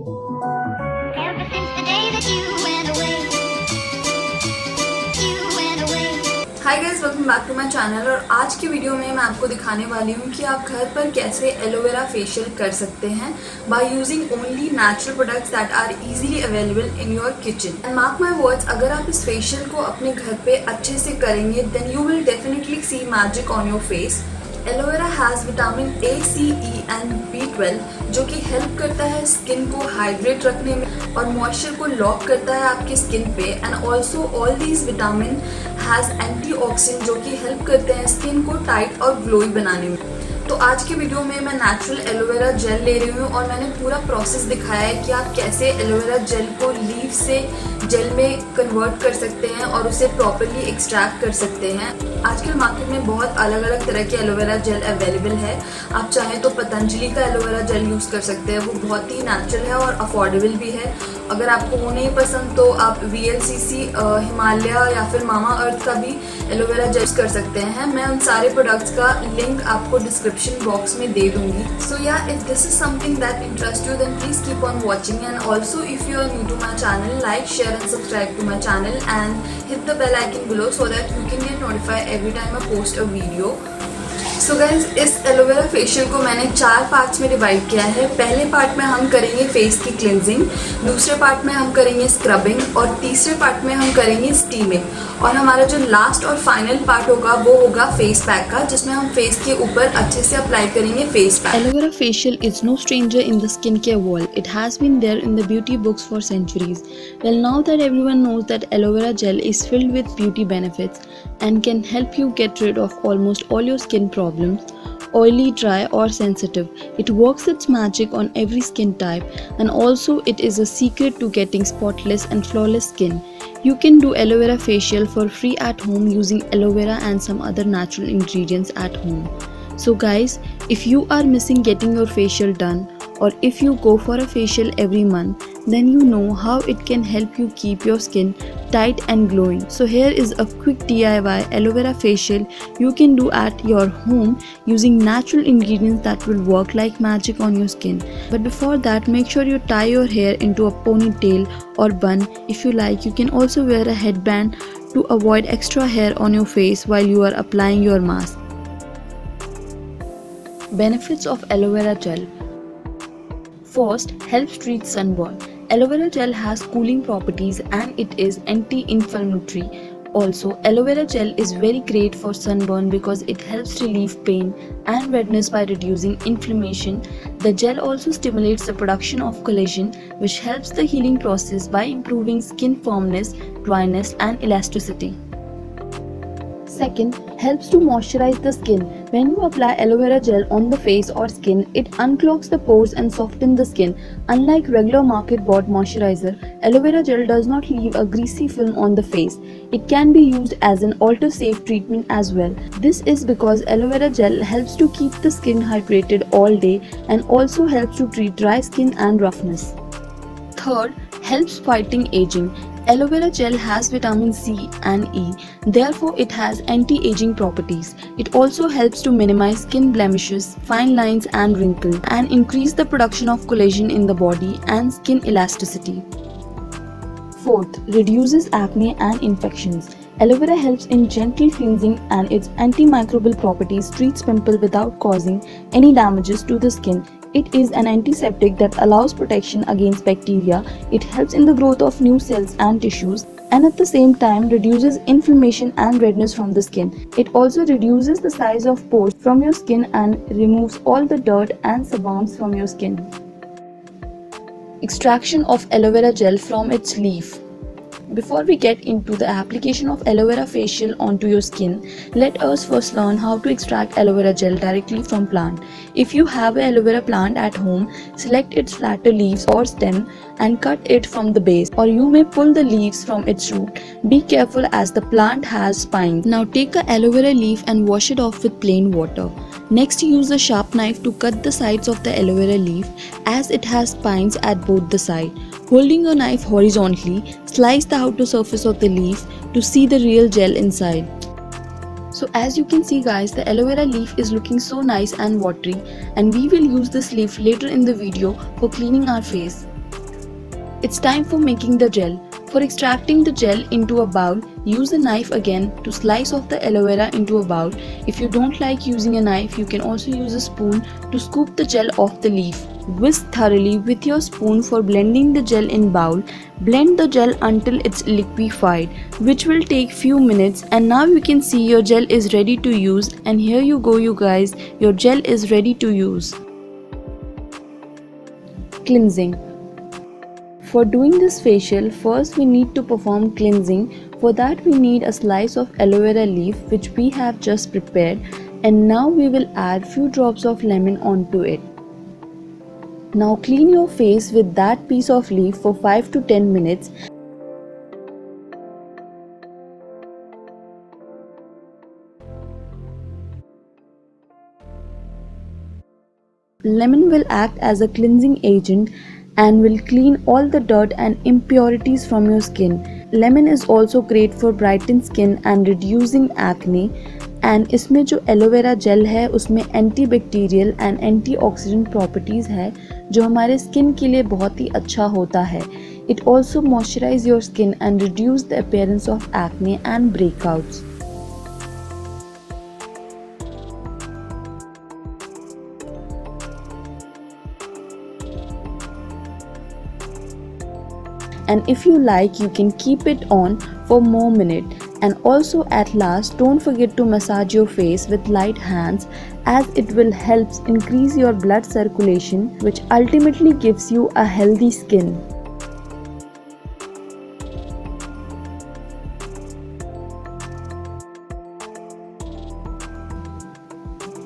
Ever since the day that you went away, you went away. Hi guys, welcome back to my channel. और आज की video में मैं आपको दिखाने वाली हूँ कि आप घर पर कैसे एलोवेरा फेशियल कर सकते हैं by using only natural products that are easily available in your kitchen. And mark my words, अगर आप इस फेशियल को अपने घर पे अच्छे से करेंगे then you will definitely see magic on your face. Aloe vera has vitamin A, C, E and B12 जो कि हेल्प करता है स्किन को हाइड्रेट रखने में और मॉइस्चर को लॉक करता है आपकी स्किन पे। And also all these vitamin has antioxidant जो कि हेल्प करते हैं स्किन को टाइट और ग्लोई बनाने में। तो आज की वीडियो में मैं नेचुरल एलोवेरा जेल ले रही हूँ और मैंने पूरा प्रोसेस दिखाया है कि आप कैसे एलोवेरा जेल को लीफ से जेल में कन्वर्ट कर सकते हैं और उसे प्रॉपरली एक्सट्रैक्ट कर सकते हैं। आजकल मार्केट में बहुत अलग अलग तरह के एलोवेरा जेल अवेलेबल है। आप चाहें तो पतंजलि का एलोवेरा जेल यूज़ कर सकते हैं, वो बहुत ही नेचुरल है और अफोर्डेबल भी है। अगर आपको वो नहीं पसंद तो आप VLCC, हिमालय या फिर मामा अर्थ का भी एलोवेरा जेल कर सकते हैं। मैं उन सारे प्रोडक्ट्स का लिंक आपको डिस्क्रिप्शन बॉक्स में दे दूंगी। So yeah if this is something that interest you then please keep on watching. And also if you are new to my channel, like, share and subscribe to my channel and hit the bell icon below so that you can get notified every time I post a video. So guys, इस aloe vera facial को मैंने 4 parts में divide किया है। पहले part में हम करेंगे फेस की क्लिनजिंग, दूसरे पार्ट में हम करेंगे स्क्रबिंग और तीसरे पार्ट में हम करेंगे स्टीमिंग। और हमारा जो लास्ट और फाइनल पार्ट होगा वो होगा फेस पैक का, जिसमें हम फेस के ऊपर अच्छे से अप्लाई करेंगे face pack. Aloe vera facial is no stranger in the skincare world. It has been there in the beauty books for centuries. Well, now that everyone knows that aloe vera gel is filled with beauty benefits and can help you get rid of almost all your skin problems, oily, dry or sensitive. It works its magic on every skin type, and also it is a secret to getting spotless and flawless skin. You can do aloe vera facial for free at home using aloe vera and some other natural ingredients at home. So guys, if you are missing getting your facial done, or if you go for a facial every month, then you know how it can help you keep your skin tight and glowing. So here is a quick DIY aloe vera facial you can do at your home using natural ingredients that will work like magic on your skin. But before that, make sure you tie your hair into a ponytail or bun. If you like, you can also wear a headband to avoid extra hair on your face while you are applying your mask. Benefits of aloe vera gel. First, helps treat sunburn. Aloe vera gel has cooling properties and it is anti-inflammatory. Also, aloe vera gel is very great for sunburn because it helps relieve pain and redness by reducing inflammation. The gel also stimulates the production of collagen, which helps the healing process by improving skin firmness, dryness, and elasticity. Second, helps to moisturize the skin. When you apply aloe vera gel on the face or skin, it unclogs the pores and softens the skin. Unlike regular market bought moisturizer, aloe vera gel does not leave a greasy film on the face. It can be used as an ultra-safe treatment as well. This is because aloe vera gel helps to keep the skin hydrated all day and also helps to treat dry skin and roughness. Third, helps fighting aging. Aloe vera gel has vitamin C and E, therefore it has anti-aging properties. It also helps to minimize skin blemishes, fine lines and wrinkles, and increase the production of collagen in the body and skin elasticity. Fourth, reduces acne and infections. Aloe vera helps in gentle cleansing and its antimicrobial properties treats pimple without causing any damages to the skin. It is an antiseptic that allows protection against bacteria. It helps in the growth of new cells and tissues, and at the same time reduces inflammation and redness from the skin. It also reduces the size of pores from your skin and removes all the dirt and sebums from your skin. Extraction of aloe vera gel from its leaf. Before we get into the application of aloe vera facial onto your skin, let us first learn how to extract aloe vera gel directly from plant. If you have an aloe vera plant at home, select its flatter leaves or stem and cut it from the base, or you may pull the leaves from its root. Be careful as the plant has spines. Now take a aloe vera leaf and wash it off with plain water. Next, use a sharp knife to cut the sides of the aloe vera leaf as it has spines at both the sides. Holding your knife horizontally, slice the outer surface of the leaf to see the real gel inside. So as you can see guys, the aloe vera leaf is looking so nice and watery, and we will use this leaf later in the video for cleaning our face. It's time for making the gel. For extracting the gel into a bowl, use a knife again to slice off the aloe vera into a bowl. If you don't like using a knife, you can also use a spoon to scoop the gel off the leaf. Whisk thoroughly with your spoon for blending the gel in bowl. Blend the gel until it's liquefied, which will take few minutes, and now you can see your gel is ready to use. And here you go, you guys, your gel is ready to use. Cleansing. For doing this facial, first we need to perform cleansing. For that we need a slice of aloe vera leaf which we have just prepared, and now we will add few drops of lemon onto it. Now clean your face with that piece of leaf for 5 to 10 minutes. Lemon will act as a cleansing agent and will clean all the dirt and impurities from your skin. Lemon is also great for brighten skin and reducing acne. And इसमें जो aloe vera gel है उसमें antibacterial and antioxidant properties है जो हमारे skin के लिए बहुत ही अच्छा होता है. It also moisturize your skin and reduce the appearance of acne and breakouts. And if you like, you can keep it on for more minutes. And also at last, don't forget to massage your face with light hands, as it will help increase your blood circulation, which ultimately gives you a healthy skin.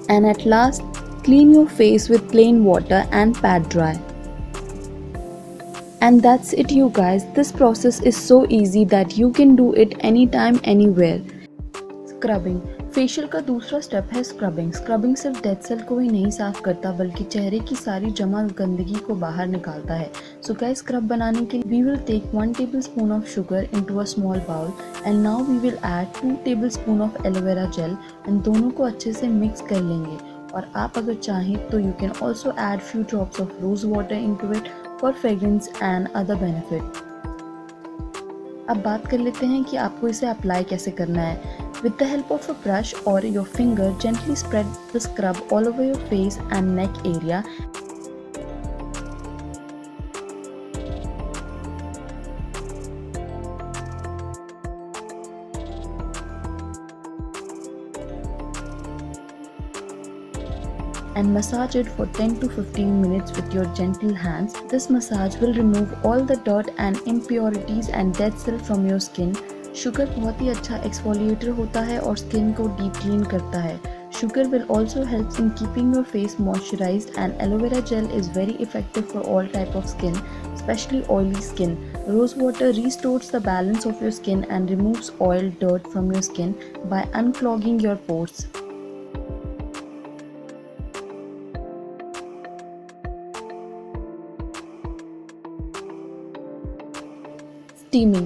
And at last, clean your face with plain water and pat dry. And that's it, you guys. This process is so easy that you can do it anytime, anywhere. Scrubbing. Facial का दूसरा step है scrubbing. Scrubbing सिर्फ dead cell को ही नहीं साफ करता बल्कि चेहरे की सारी जमा गंदगी को बाहर निकालता है. सो गाइस, स्क्रब बनाने के लिए we will take 1 tablespoon of sugar into a small bowl, and now we will add 2 tablespoon of aloe vera gel, and दोनों को अच्छे से मिक्स कर लेंगे. और आप अगर चाहें तो you can also add few drops of rose water into it for fragrance and other benefit. अब बात कर लेते हैं कि आपको इसे अप्लाई कैसे करना है. With the help of a brush or your finger, gently spread the scrub all over your face and neck area. And massage it for 10 to 15 minutes with your gentle hands. This massage will remove all the dirt and impurities and dead cell from your skin. Sugar बहुत ही अच्छा exfoliator होता है और skin को deep clean करता है. Sugar will also help in keeping your face moisturized, and aloe vera gel is very effective for all type of skin, especially oily skin. Rose water restores the balance of your skin and removes oil, dirt from your skin by unclogging your pores. Steaming.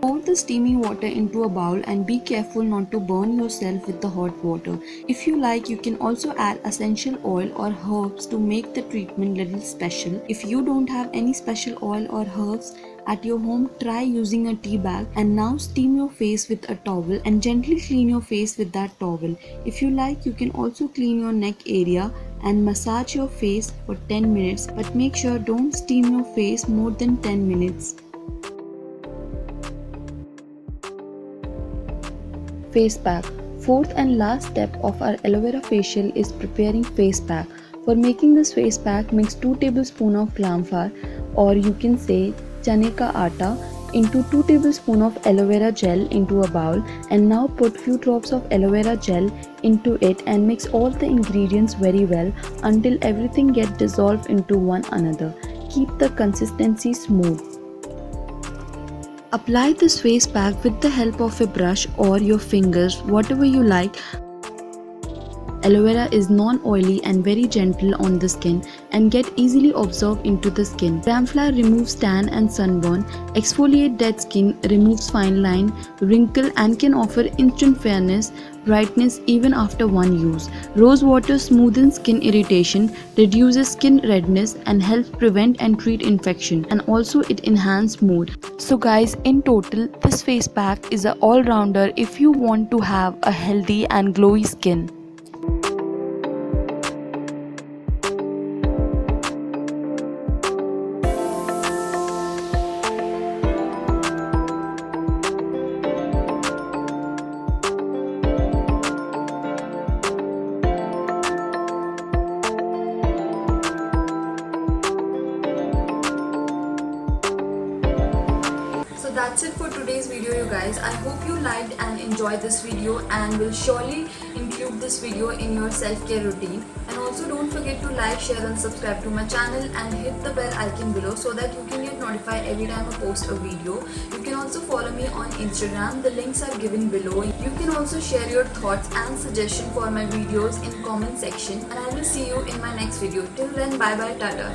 Pour the steamy water into a bowl and be careful not to burn yourself with the hot water. If you like, you can also add essential oil or herbs to make the treatment little special. If you don't have any special oil or herbs at your home, try using a tea bag, and now steam your face with a towel and gently clean your face with that towel. If you like, you can also clean your neck area and massage your face for 10 minutes, but make sure don't steam your face more than 10 minutes. Face pack. Fourth and last step of our aloe vera facial is preparing face pack. For making this face pack, mix 2 tablespoons of gram flour, or you can say chane ka aata, into 2 tablespoons of aloe vera gel into a bowl, and now put few drops of aloe vera gel into it and mix all the ingredients very well until everything gets dissolved into one another. Keep the consistency smooth. Apply this face pack with the help of a brush or your fingers, whatever you like. Aloe vera is non-oily and very gentle on the skin and get easily absorbed into the skin. Gram flour removes tan and sunburn, exfoliate dead skin, removes fine line, wrinkle, and can offer instant fairness brightness even after one use. Rose water smoothens skin irritation, reduces skin redness, and helps prevent and treat infection. And also it enhances mood. So guys, in total, this face pack is an all-rounder if you want to have a healthy and glowy skin. So that's it for today's video, you guys. I hope you liked and enjoyed this video and will surely include this video in your self-care routine. And also don't forget to like, share and subscribe to my channel and hit the bell icon below so that you can get notified every time I post a video. You can also follow me on Instagram. The links are given below. You can also share your thoughts and suggestions for my videos in comment section, and I will see you in my next video. Till then, bye bye, tata.